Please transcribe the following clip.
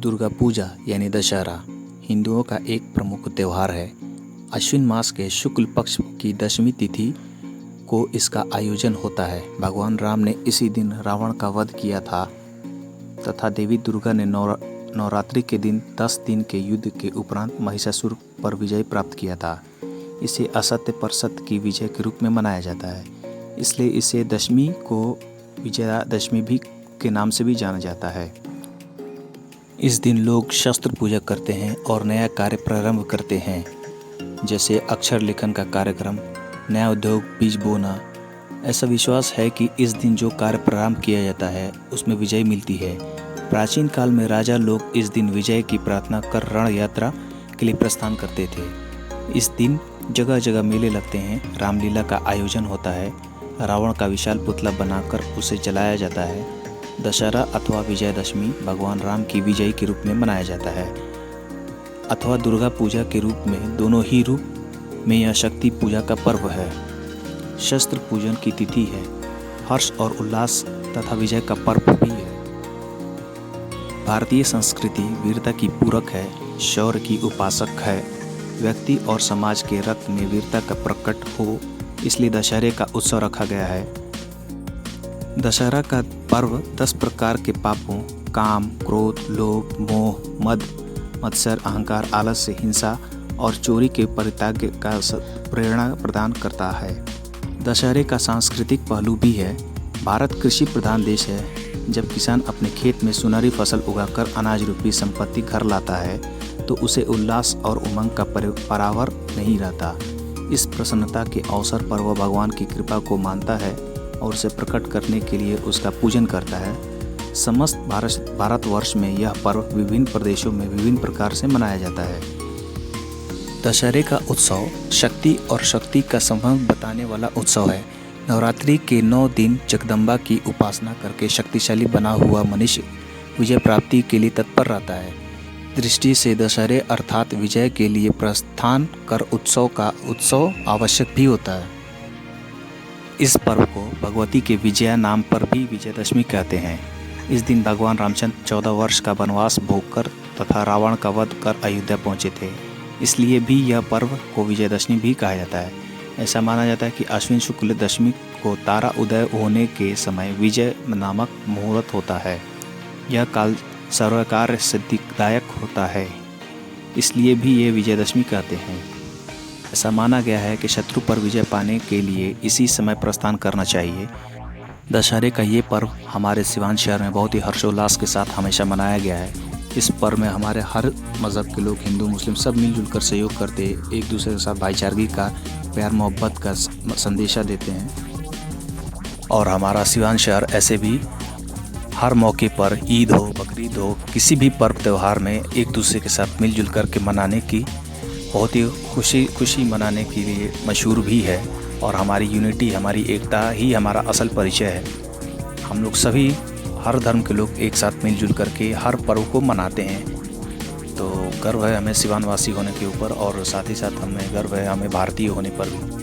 दुर्गा पूजा यानी दशहरा हिंदुओं का एक प्रमुख त्यौहार है। अश्विन मास के शुक्ल पक्ष की दशमी तिथि को इसका आयोजन होता है। भगवान राम ने इसी दिन रावण का वध किया था तथा देवी दुर्गा ने नवरात्रि के दिन 10 दिन के युद्ध के उपरांत महिषासुर पर विजय प्राप्त किया था। इसे असत्य पर सत्य की विजय के रूप में मनाया जाता है, इसलिए इसे दशमी को विजयादशमी भी के नाम से भी जाना जाता है। इस दिन लोग शस्त्र पूजा करते हैं और नया कार्य प्रारंभ करते हैं, जैसे अक्षर लेखन का कार्यक्रम, नया उद्योग, बीज बोना। ऐसा विश्वास है कि इस दिन जो कार्य प्रारंभ किया जाता है उसमें विजय मिलती है। प्राचीन काल में राजा लोग इस दिन विजय की प्रार्थना कर रण यात्रा के लिए प्रस्थान करते थे। इस दिन जगह जगह मेले लगते हैं, रामलीला का आयोजन होता है, रावण का विशाल पुतला बनाकर उसे जलाया जाता है। दशहरा अथवा विजयदशमी भगवान राम की विजय के रूप में मनाया जाता है अथवा दुर्गा पूजा के रूप में, दोनों ही रूप में यह शक्ति पूजा का पर्व है। शस्त्र पूजन की तिथि है, हर्ष और उल्लास तथा विजय का पर्व भी है। भारतीय संस्कृति वीरता की पूरक है, शौर्य की उपासक है। व्यक्ति और समाज के रक्त में वीरता का प्रकट हो, इसलिए दशहरे का उत्सव रखा गया है। दशहरा का पर्व 10 प्रकार के पापों, काम, क्रोध, लोभ, मोह, मद, मत्सर, अहंकार, आलस्य, हिंसा और चोरी के परित्याग का प्रेरणा प्रदान करता है। दशहरे का सांस्कृतिक पहलू भी है। भारत कृषि प्रधान देश है। जब किसान अपने खेत में सुनहरी फसल उगाकर अनाज रूपी संपत्ति घर लाता है तो उसे उल्लास और उमंग का परावर नहीं रहता। इस प्रसन्नता के अवसर पर वह भगवान की कृपा को मानता है और उसे प्रकट करने के लिए उसका पूजन करता है। समस्त भारतवर्ष में यह पर्व विभिन्न प्रदेशों में विभिन्न प्रकार से मनाया जाता है। दशहरे का उत्सव शक्ति और शक्ति का संबंध बताने वाला उत्सव है। नवरात्रि के 9 दिन जगदम्बा की उपासना करके शक्तिशाली बना हुआ मनुष्य विजय प्राप्ति के लिए तत्पर रहता है। दृष्टि से दशहरे अर्थात विजय के लिए प्रस्थान कर उत्सव आवश्यक भी होता है। इस पर्व को भगवती के विजया नाम पर भी विजयदशमी कहते हैं। इस दिन भगवान रामचंद्र 14 वर्ष का वनवास भोगकर तथा रावण का वध कर अयोध्या पहुँचे थे, इसलिए भी यह पर्व को विजयदशमी भी कहा जाता है। ऐसा माना जाता है कि अश्विन शुक्ल दशमी को तारा उदय होने के समय विजय नामक मुहूर्त होता है। यह काल सर्वकार्य सिद्धिदायक होता है, इसलिए भी ये विजयदशमी कहते हैं। ऐसा माना गया है कि शत्रु पर विजय पाने के लिए इसी समय प्रस्थान करना चाहिए। दशहरे का ये पर्व हमारे सिवान शहर में बहुत ही हर्षोल्लास के साथ हमेशा मनाया गया है। इस पर्व में हमारे हर मज़हब के लोग, हिंदू मुस्लिम सब मिलजुल कर सहयोग करते, एक दूसरे के साथ भाईचारगी का, प्यार मोहब्बत का संदेशा देते हैं। और हमारा सिवान शहर ऐसे भी हर मौके पर, ईद हो, बकरीद हो, किसी भी पर्व त्यौहार में एक दूसरे के साथ मिलजुल कर के मनाने की बहुत ही खुशी मनाने के लिए मशहूर भी है। और हमारी यूनिटी, हमारी एकता ही हमारा असल परिचय है। हम लोग सभी हर धर्म के लोग एक साथ मिलजुल करके हर पर्व को मनाते हैं। तो गर्व है हमें सिवानवासी होने के ऊपर और साथ ही साथ हमें गर्व है हमें भारतीय होने पर भी।